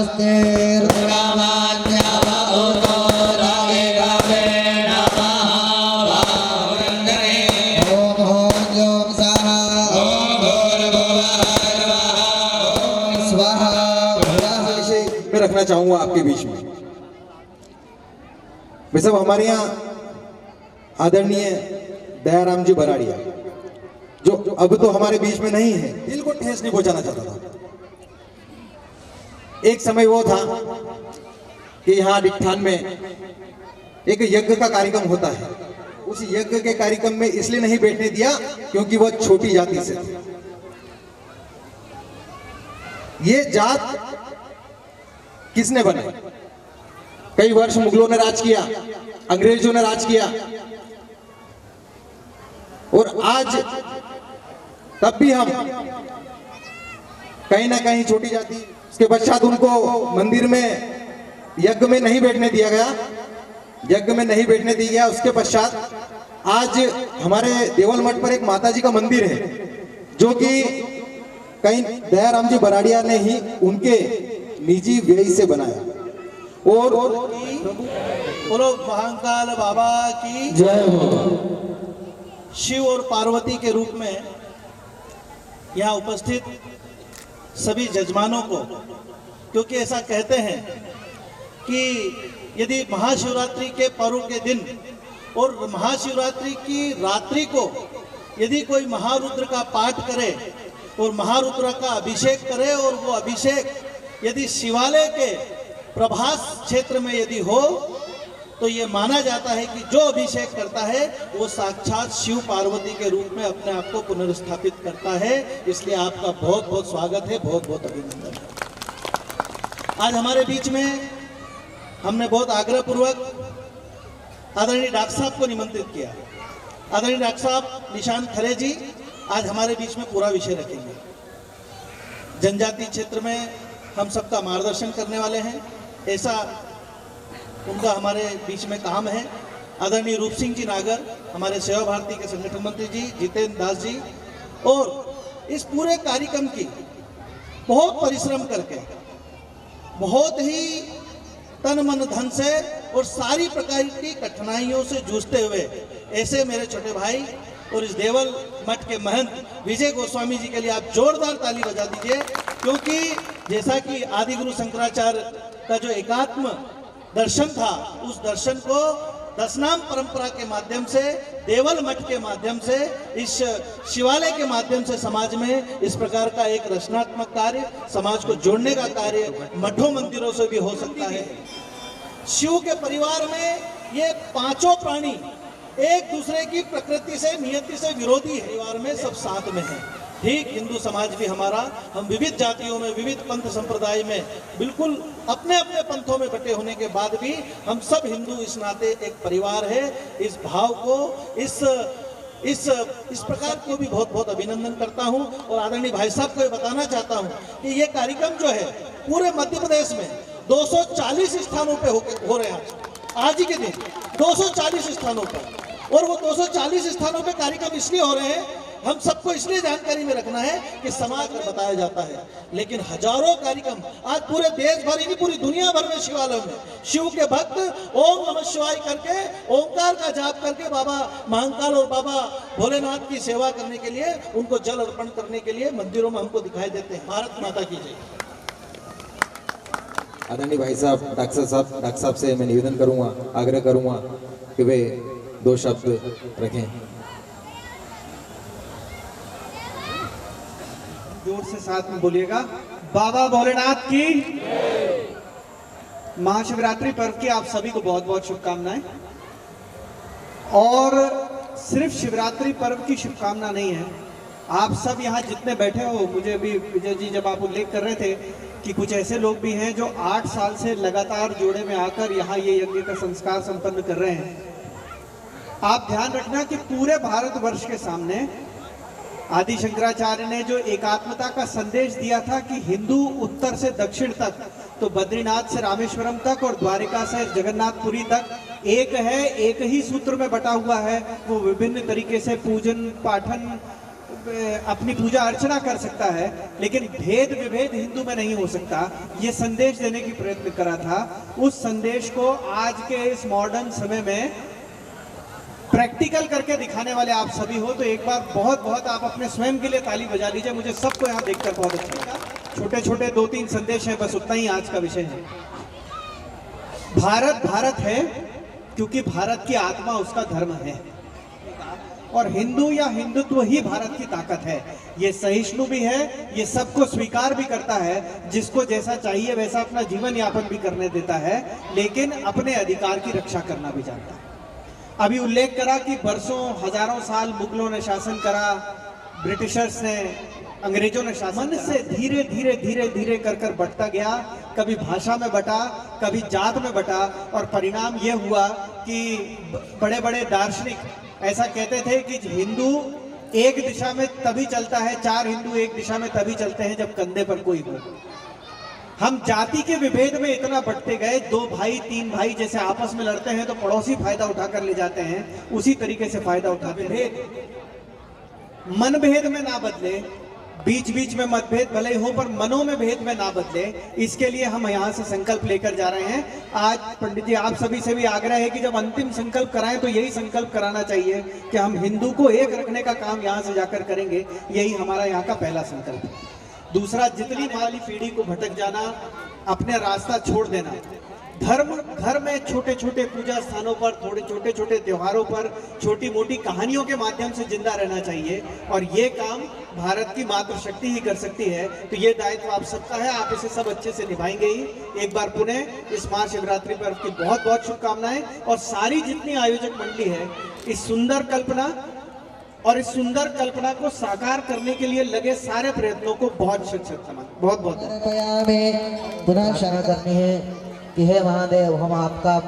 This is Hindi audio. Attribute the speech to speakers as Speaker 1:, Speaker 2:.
Speaker 1: मैं रखना चाहूंगा आपके बीच में। वैसे हमारे यहाँ आदरणीय दयाराम जी बराड़िया, जो अब तो हमारे बीच में नहीं है, दिल को ठेस नहीं पहुंचाना चाहता था। एक समय वो था कि यहाँ डिकठान में एक यज्ञ का कार्यक्रम होता है। उस यज्ञ के कार्यक्रम में इसलिए नहीं बैठने दिया क्योंकि वह छोटी जाति से थी। ये जात किसने बनाई? कई वर्ष मुगलों ने राज किया, अंग्रेजों ने राज किया, और आज तब भी हम कहीं ना कहीं छोटी जाति। उसके पश्चात उनको मंदिर में यज्ञ में नहीं बैठने दिया गया, यज्ञ में नहीं बैठने दिया गया। उसके पश्चात आज हमारे देवल मठ पर एक माता जी का मंदिर है, जो कि कहीं दयाराम जी बराड़िया ने ही उनके निजी व्यय से बनाया। और
Speaker 2: बोलो महाकाल बाबा की
Speaker 1: जय हो।
Speaker 2: शिव और पार्वती के रूप में यहाँ उपस्थित सभी जजमानों को, क्योंकि ऐसा कहते हैं कि यदि महाशिवरात्रि के पर्व के दिन और महाशिवरात्रि की रात्रि को यदि कोई महारुद्र का पाठ करे और महारुद्र का अभिषेक करे, और वो अभिषेक यदि शिवालय के प्रभास क्षेत्र में यदि हो, तो ये माना जाता है कि जो अभिषेक करता है वो साक्षात शिव पार्वती के रूप में अपने आप को पुनर्स्थापित करता है। इसलिए आपका बहुत बहुत स्वागत है, बहुत बहुत अभिनंदन है। आज हमारे बीच में हमने बहुत आग्रह पूर्वक आदरणीय डॉक्टर साहब को निमंत्रित किया। आदरणीय डॉक्टर साहब निशांत खरे जी आज हमारे बीच में पूरा विषय रखेंगे। जनजाति क्षेत्र में हम सबका मार्गदर्शन करने वाले हैं, ऐसा उनका हमारे बीच में काम है। आदरणीय रूप सिंह जी नागर, हमारे सेवा भारती के संगठन मंत्री जी, जितेंद्र दास जी, और इस पूरे कार्यक्रम की बहुत परिश्रम करके, बहुत ही तन मन धन से और सारी प्रकार की कठिनाइयों से जूझते हुए ऐसे मेरे छोटे भाई और इस देवल मठ के महंत विजय गोस्वामी जी के लिए आप जोरदार ताली बजा दीजिए। क्योंकि जैसा कि आदि गुरु शंकराचार्य का जो एकात्म दर्शन था, उस दर्शन को दशनाम परंपरा के माध्यम से, देवल मठ के माध्यम से, इस शिवालय के माध्यम से समाज में इस प्रकार का एक रचनात्मक कार्य, समाज को जोड़ने का कार्य मठों मंदिरों से भी हो सकता है। शिव के परिवार में ये पांचों प्राणी एक दूसरे की प्रकृति से, नियति से विरोधी है। परिवार में सब साथ में है। ठीक हिंदू समाज भी हमारा, हम विविध जातियों में, विविध पंथ संप्रदाय में, बिल्कुल अपने अपने पंथों में बटे होने के बाद भी हम सब हिंदू इस नाते एक परिवार है। इस भाव को, इस प्रकार को भी बहुत बहुत अभिनंदन करता हूं। और आदरणीय भाई साहब को ये बताना चाहता हूं कि ये कार्यक्रम जो है पूरे मध्य प्रदेश में 240 स्थानों पे हो रहे हैं आज ही के दिन, 240 स्थानों पर। और वो 240 स्थानों पे कार्यक्रम इसलिए हो रहे हैं, हम सबको इसलिए जानकारी में रखना है कि समाज में बताया जाता है। लेकिन हजारों कार्यक्रम आज पूरे देश भर, यानी पूरी दुनिया भर में शिवालय में शिव के भक्त ओम नमः शिवाय करके, ओंकार का जाप करके बाबा महाकाल और बाबा भोलेनाथ की सेवा करने के लिए, उनको जल अर्पण करने के लिए मंदिरों में हमको दिखाई देते हैं। भारत माता की जय।
Speaker 1: आदरणीय भाई साहब, डॉक्टर साहब से मैं निवेदन करूंगा, आग्रह करूंगा कि वे 2 शब्द रखें।
Speaker 3: जोर से साथ में बोलिएगा, बाबा भोलेनाथ की। महाशिवरात्रि पर्व की आप सभी को बहुत बहुत शुभकामनाएं। और सिर्फ शिवरात्रि पर्व की शुभकामना नहीं है, आप सब यहाँ जितने बैठे हो, मुझे भी विजय जी जब आप उल्लेख कर रहे थे कि कुछ ऐसे लोग भी हैं जो 8 साल से लगातार जोड़े में आकर यहाँ ये यज्ञ का संस्कार संपन्न कर रहे हैं। आप ध्यान रखना कि पूरे भारतवर्ष के सामने आदि शंकराचार्य ने जो एकात्मता का संदेश दिया था कि हिंदू उत्तर से दक्षिण तक, तो बद्रीनाथ से रामेश्वरम तक और द्वारिका से जगन्नाथपुरी तक एक है, एक ही सूत्र में बटा हुआ है। वो विभिन्न तरीके से पूजन पाठन अपनी पूजा अर्चना कर सकता है, लेकिन भेद विभेद हिंदू में नहीं हो सकता। ये संदेश देने की प्रयत्न करा था। उस संदेश को आज के इस मॉडर्न समय में प्रैक्टिकल करके दिखाने वाले आप सभी हो, तो एक बार बहुत बहुत आप अपने स्वयं के लिए ताली बजा लीजिए। मुझे सबको यहाँ देखकर बहुत अच्छा लगा। छोटे छोटे 2-3 संदेश हैं, बस उतना ही आज का विषय है। भारत भारत है क्योंकि भारत की आत्मा उसका धर्म है, और हिंदू या हिंदुत्व ही भारत की ताकत है। ये सहिष्णु भी है, ये सबको स्वीकार भी करता है, जिसको जैसा चाहिए वैसा अपना जीवन यापन भी करने देता है, लेकिन अपने अधिकार की रक्षा करना भी जानता है। अभी उल्लेख करा कि बरसों हजारों साल मुगलों ने शासन करा, ब्रिटिशर्स ने, अंग्रेजों ने शासन। मन से धीरे धीरे धीरे धीरे कर कर बढ़ता गया, कभी भाषा में बटा, कभी जात में बटा, और परिणाम ये हुआ कि बड़े बड़े दार्शनिक ऐसा कहते थे कि हिंदू एक दिशा में तभी चलता है, 4 हिंदू एक दिशा में तभी चलते हैं जब कंधे पर कोई हो। हम जाति के विभेद में इतना बढ़ते गए, 2 भाई 3 भाई जैसे आपस में लड़ते हैं तो पड़ोसी फायदा उठाकर ले जाते हैं, उसी तरीके से फायदा उठाते हैं। मनभेद में ना बदले, बीच बीच में मतभेद भले ही हो, पर मनों में भेद में ना बदले, इसके लिए हम यहाँ से संकल्प लेकर जा रहे हैं। आज पंडित जी आप सभी से भी आग्रह है कि जब अंतिम संकल्प कराएं तो यही संकल्प कराना चाहिए कि हम हिंदू को एक रखने का काम यहाँ से जाकर करेंगे। यही हमारा यहाँ का पहला संकल्प है। दूसरा, जितनी वाली पीढ़ी को भटक जाना, अपने रास्ता छोड़ देना। धर्म घर में छोटे छोटे पूजा स्थानों पर, थोड़े छोटे छोटे त्योहारों पर, छोटी मोटी कहानियों के माध्यम से जिंदा रहना चाहिए, और ये काम भारत की मातृशक्ति ही कर सकती है। तो ये दायित्व आप सबका है, आप इसे सब अच्छे से निभाएंगे ही। एक बार पुनः इस महाशिवरात्रि पर्व की बहुत बहुत शुभकामनाएं, और सारी जितनी आयोजक मंडली है, इस सुंदर कल्पना और इस सुंदर कल्पना को साकार करने के लिए लगे सारे प्रयत्नों को बहुत बहुत
Speaker 4: पुनः क्षमा करनी है कि हे महादेव, हम आपका